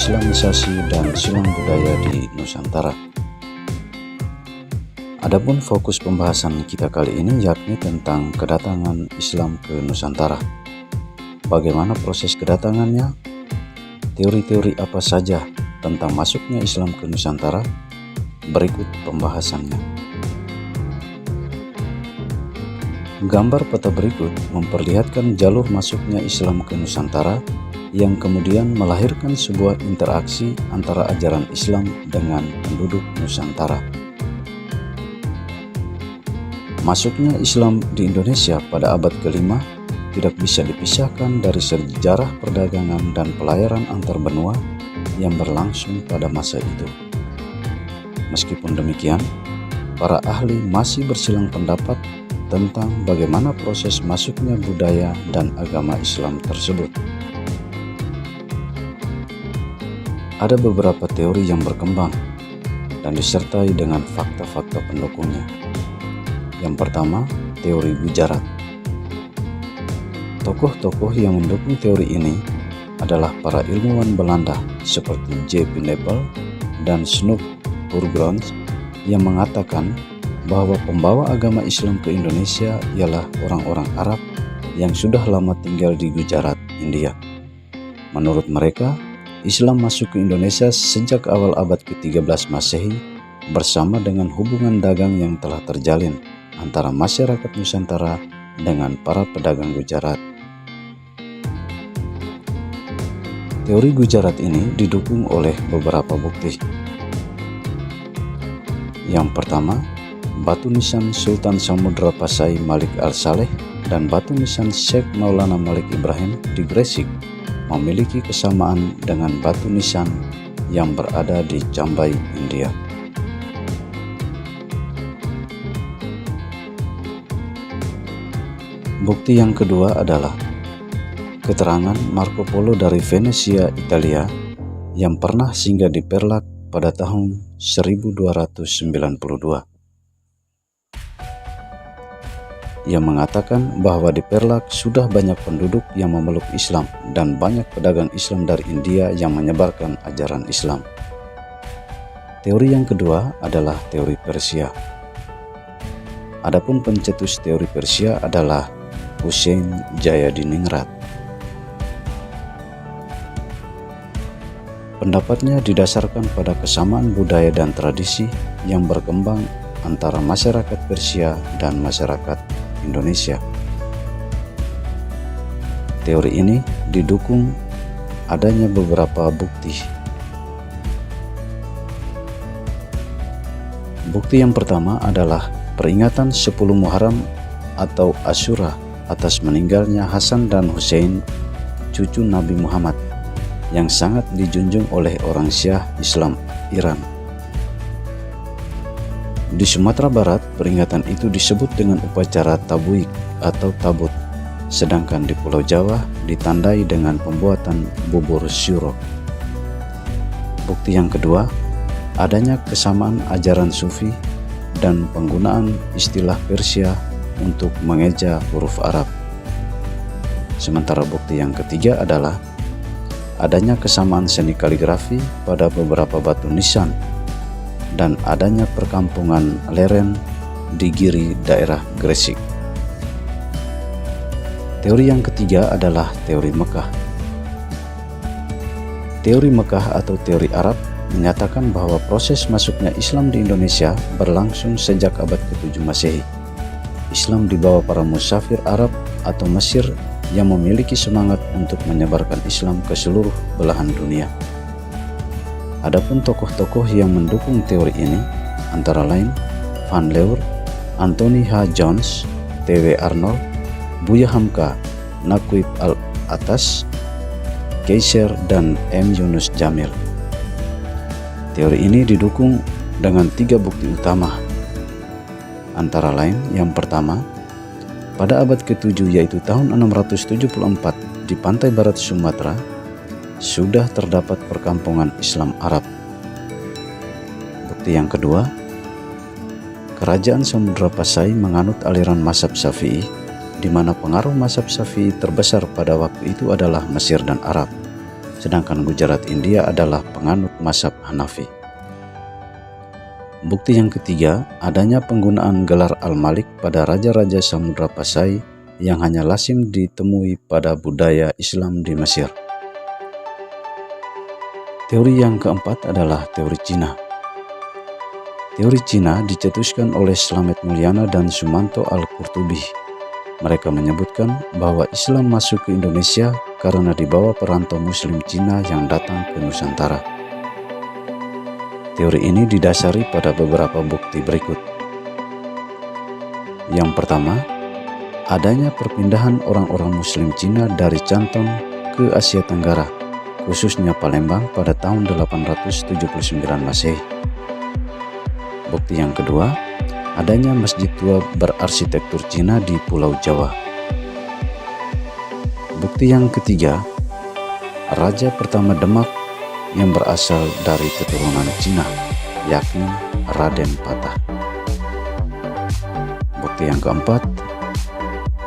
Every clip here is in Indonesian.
Islamisasi dan silang budaya di Nusantara. Adapun fokus pembahasan kita kali ini yakni tentang kedatangan Islam ke Nusantara. Bagaimana proses kedatangannya? Teori-teori apa saja tentang masuknya Islam ke Nusantara? Berikut pembahasannya. Gambar peta berikut memperlihatkan jalur masuknya Islam ke Nusantara yang kemudian melahirkan sebuah interaksi antara ajaran Islam dengan penduduk Nusantara. Masuknya Islam di Indonesia pada abad ke-5 tidak bisa dipisahkan dari sejarah perdagangan dan pelayaran antar benua yang berlangsung pada masa itu. Meskipun demikian, para ahli masih bersilang pendapat tentang bagaimana proses masuknya budaya dan agama Islam tersebut. Ada beberapa teori yang berkembang dan disertai dengan fakta-fakta pendukungnya. Yang pertama, teori Gujarat. Tokoh-tokoh yang mendukung teori ini adalah para ilmuwan Belanda seperti J. P. Nepel dan Snoep Boergrond yang mengatakan bahwa pembawa agama Islam ke Indonesia ialah orang-orang Arab yang sudah lama tinggal di Gujarat, India. Menurut mereka, Islam masuk ke Indonesia sejak awal abad ke-13 Masehi bersama dengan hubungan dagang yang telah terjalin antara masyarakat Nusantara dengan para pedagang Gujarat. Teori Gujarat ini didukung oleh beberapa bukti. Yang pertama, batu nisan Sultan Samudra Pasai Malik Al-Saleh dan batu nisan Syekh Maulana Malik Ibrahim di Gresik memiliki kesamaan dengan batu nisan yang berada di Cambai, India. Bukti yang kedua adalah keterangan Marco Polo dari Venesia, Italia yang pernah singgah di Perlak pada tahun 1292. Ia mengatakan bahwa di Perlak sudah banyak penduduk yang memeluk Islam dan banyak pedagang Islam dari India yang menyebarkan ajaran Islam. Teori yang kedua adalah teori Persia. Adapun pencetus teori Persia adalah Husain Jayadiningrat. Pendapatnya didasarkan pada kesamaan budaya dan tradisi yang berkembang antara masyarakat Persia dan masyarakat Indonesia. Teori ini didukung adanya beberapa bukti. Bukti yang pertama adalah peringatan 10 Muharram atau Asyura atas meninggalnya Hasan dan Hussein, cucu Nabi Muhammad, yang sangat dijunjung oleh orang Syiah Islam Iran. Di Sumatera Barat, peringatan itu disebut dengan upacara tabuik atau tabut, sedangkan di Pulau Jawa ditandai dengan pembuatan bubur syuro. Bukti yang kedua, adanya kesamaan ajaran Sufi dan penggunaan istilah Persia untuk mengeja huruf Arab. Sementara bukti yang ketiga adalah adanya kesamaan seni kaligrafi pada beberapa batu nisan dan adanya perkampungan leren di Giri daerah Gresik. Teori yang ketiga adalah teori Mekah. Teori Mekah atau teori Arab menyatakan bahwa proses masuknya Islam di Indonesia berlangsung sejak abad ke-7 Masehi. Islam dibawa para musafir Arab atau Mesir yang memiliki semangat untuk menyebarkan Islam ke seluruh belahan dunia. Adapun tokoh-tokoh yang mendukung teori ini antara lain Van Leur, Anthony H. Jones, T.W. Arnold, Buya Hamka, Naquib Al-Atas, Kaiser, dan M. Yunus Jamil. Teori ini didukung dengan 3 bukti utama. Antara lain, yang pertama, pada abad ke-7 yaitu tahun 674 di pantai barat Sumatera, sudah terdapat perkampungan Islam Arab. Bukti yang kedua, kerajaan Samudra Pasai menganut aliran mazhab Syafi'i, di mana pengaruh mazhab Syafi'i terbesar pada waktu itu adalah Mesir dan Arab. sedangkan Gujarat India adalah penganut mazhab Hanafi. Bukti yang ketiga, adanya penggunaan gelar Al-Malik pada raja-raja Samudra Pasai yang hanya lazim ditemui pada budaya Islam di Mesir. Teori yang keempat adalah teori Cina. Teori Cina dicetuskan oleh Slamet Mulyana dan Sumanto Al-Qurtubi. Mereka menyebutkan bahwa Islam masuk ke Indonesia karena dibawa perantau Muslim Cina yang datang ke Nusantara. Teori ini didasari pada beberapa bukti berikut. Yang pertama, adanya perpindahan orang-orang Muslim Cina dari Canton ke Asia Tenggara, khususnya Palembang pada tahun 879 Masehi. Bukti yang kedua, adanya masjid tua berarsitektur Cina di Pulau Jawa. Bukti yang ketiga, raja pertama Demak yang berasal dari keturunan Cina, yakni Raden Patah. Bukti yang keempat,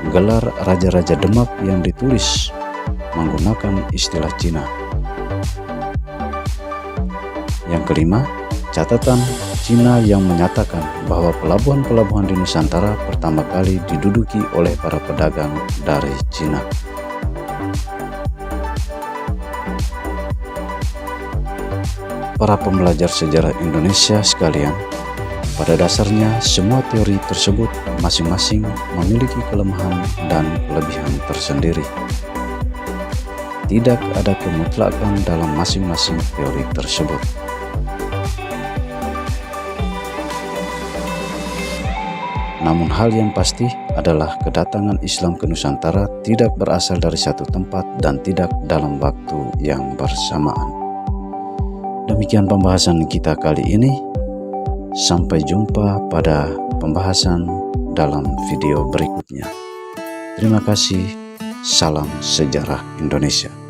gelar Raja-Raja Demak yang ditulis menggunakan istilah Cina. Yang kelima, catatan Cina yang menyatakan bahwa pelabuhan-pelabuhan di Nusantara pertama kali diduduki oleh para pedagang dari Cina. Para pembelajar sejarah Indonesia sekalian, pada dasarnya semua teori tersebut masing-masing memiliki kelemahan dan kelebihan tersendiri. Tidak ada kemutlakan dalam masing-masing teori tersebut. Namun hal yang pasti adalah kedatangan Islam ke Nusantara tidak berasal dari satu tempat dan tidak dalam waktu yang bersamaan. Demikian pembahasan kita kali ini. Sampai jumpa pada pembahasan dalam video berikutnya. Terima kasih. Salam sejarah Indonesia.